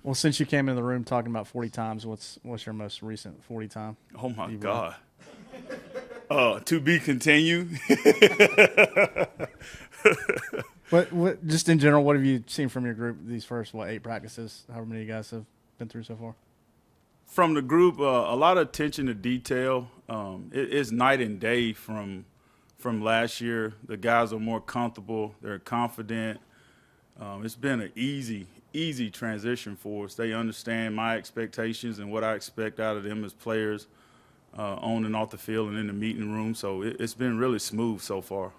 Well, since you came into the room talking about 40 times, what's your most recent 40 time? Oh, my God. To be continued. What just in general, what have you seen from your group these first 8 practices? However many you guys have been through so far? From the group, a lot of attention to detail. It's night and day from last year. The guys are more comfortable. They're confident. It's been an easy transition for us. They understand my expectations and what I expect out of them as players on and off the field and in the meeting room. So it's been really smooth so far.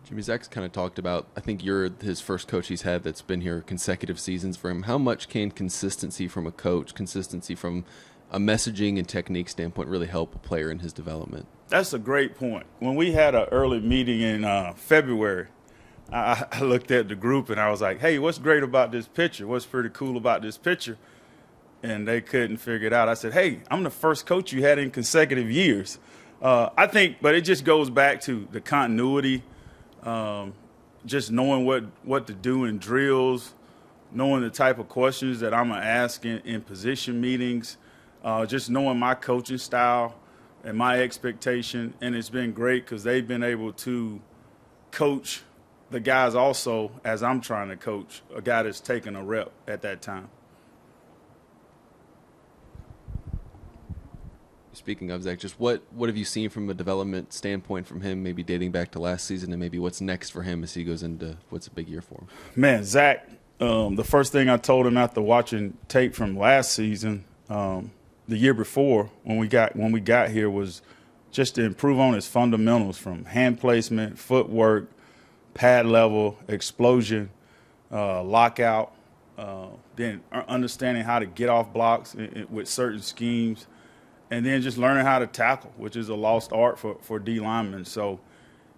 Jimmy, Zach's kind of talked about, I think you're his first coach he's had that's been here consecutive seasons for him. How much can consistency from a coach, consistency from a messaging and technique standpoint really help a player in his development? That's a great point. When we had an early meeting in February, I looked at the group and I was like, hey, what's great about this picture? What's pretty cool about this picture? And they couldn't figure it out. I said, hey, I'm the first coach you had in consecutive years. I think, but it just goes back to the continuity, just knowing what to do in drills, knowing the type of questions that I'm going to ask in position meetings, just knowing my coaching style and my expectation. And it's been great because they've been able to coach the guys also as I'm trying to coach a guy that's taking a rep at that time. Speaking of Zach, just what have you seen from a development standpoint from him, maybe dating back to last season, and maybe what's next for him as he goes into what's a big year for him? Man, Zach, the first thing I told him after watching tape from last season, the year before when we got here, was just to improve on his fundamentals from hand placement, footwork, pad level, explosion, lockout, then understanding how to get off blocks with certain schemes. And then just learning how to tackle, which is a lost art for D linemen. So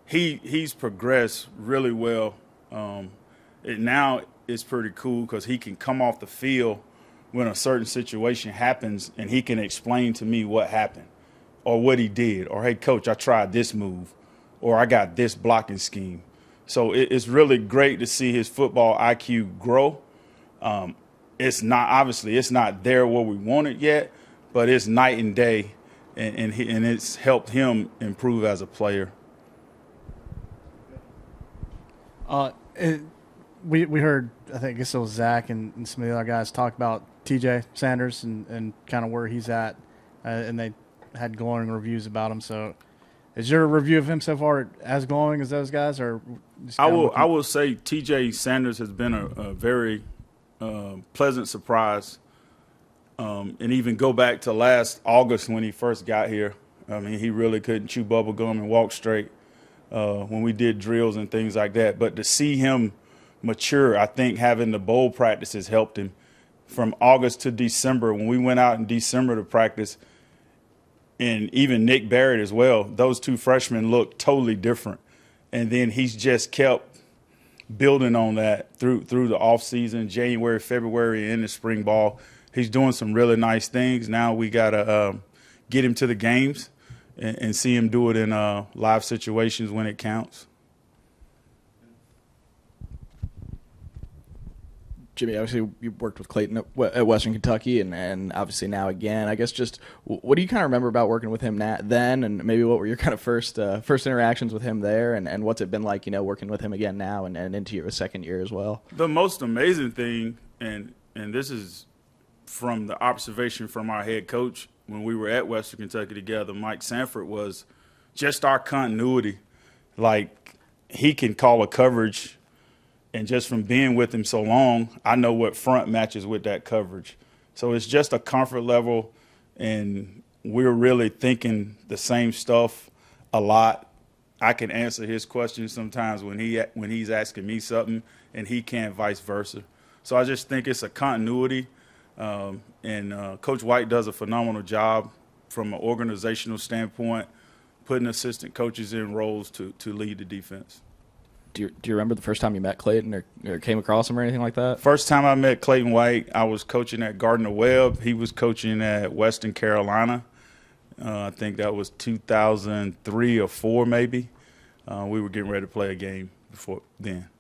he's progressed really well. Now it's pretty cool because he can come off the field when a certain situation happens and he can explain to me what happened or what he did. Or, hey, coach, I tried this move, or I got this blocking scheme. So it's really great to see his football IQ grow. It's not there where we want it yet, but it's night and day, and it's helped him improve as a player. We heard, I guess it was Zach and some of the other guys talk about TJ Sanders and kind of where he's at, and they had glowing reviews about him. So is your review of him so far as glowing as those guys? Or I will say TJ Sanders has been a very pleasant surprise. And even go back to last August when he first got here. I mean, he really couldn't chew bubble gum and walk straight when we did drills and things like that. But to see him mature, I think having the bowl practices helped him. From August to December, when we went out in December to practice, and even Nick Barrett as well, those two freshmen looked totally different. And then he's just kept building on that through the offseason, January, February, and the spring ball. He's doing some really nice things. Now we got to get him to the games and see him do it in live situations when it counts. Jimmy, obviously you worked with Clayton at Western Kentucky and obviously now again. I guess just what do you kind of remember about working with him then, and maybe what were your kind of first interactions with him there, and what's it been like, working with him again now and into your second year as well? The most amazing thing, and this is from the observation from our head coach when we were at Western Kentucky together, Mike Sanford, was just our continuity. Like, he can call a coverage, and just from being with him so long, I know what front matches with that coverage. So it's just a comfort level, and we're really thinking the same stuff a lot. I can answer his questions sometimes when he's asking me something, and he can vice versa. So I just think it's a continuity. And Coach White does a phenomenal job from an organizational standpoint, putting assistant coaches in roles to lead the defense. Do you remember the first time you met Clayton or came across him or anything like that? First time I met Clayton White, I was coaching at Gardner Webb. He was coaching at Western Carolina. I think that was 2003 or 4 maybe. We were getting ready to play a game before then.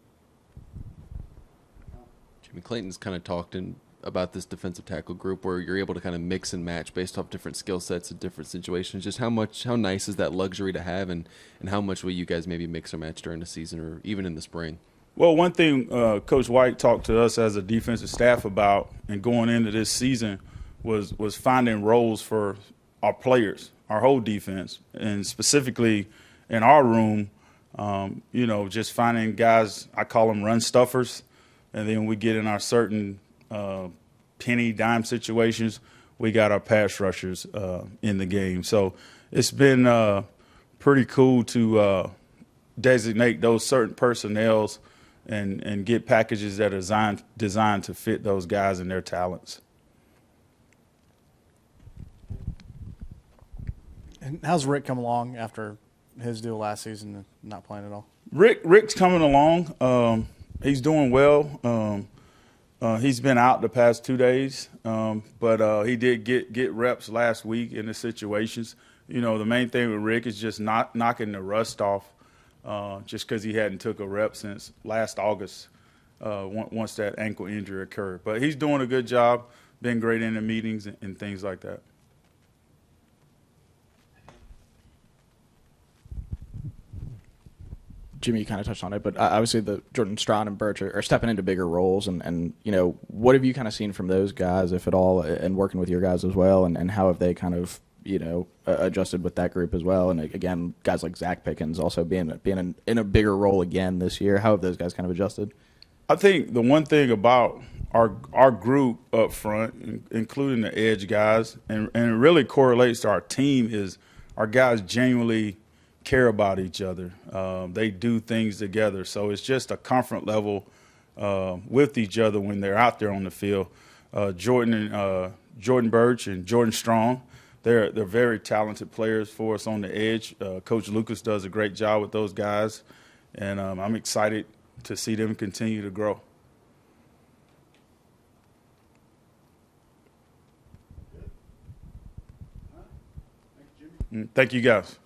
Jimmy Clayton's kind of talked about this defensive tackle group where you're able to kind of mix and match based off different skill sets and different situations. Just how nice is that luxury to have, and how much will you guys maybe mix or match during the season or even in the spring? Well, one thing Coach White talked to us as a defensive staff about and going into this season was finding roles for our players, our whole defense, and specifically in our room, just finding guys, I call them run stuffers, and then we get in our certain penny dime situations, we got our pass rushers in the game. So it's been pretty cool to designate those certain personnels and get packages that are designed to fit those guys and their talents. And how's Rick come along after his deal last season and not playing at all? Rick's coming along. He's doing well. He's been out the past 2 days, but he did get reps last week in the situations. The main thing with Rick is just not knocking the rust off, just because he hadn't took a rep since last August, once that ankle injury occurred. But he's doing a good job, been great in the meetings and things like that. Jimmy, you kind of touched on it, but obviously the Jordan Strawn and Birch are stepping into bigger roles, and what have you kind of seen from those guys, if at all, and working with your guys as well, and how have they kind of adjusted with that group as well? And again, guys like Zach Pickens also being in a bigger role again this year. How have those guys kind of adjusted? I think the one thing about our group up front, including the edge guys, and it really correlates to our team, is our guys genuinely care about each other. They do things together. So it's just a comfort level with each other when they're out there on the field. Jordan Birch and Jordan Strong, they're very talented players for us on the edge. Coach Lucas does a great job with those guys, and I'm excited to see them continue to grow. Thank you, guys.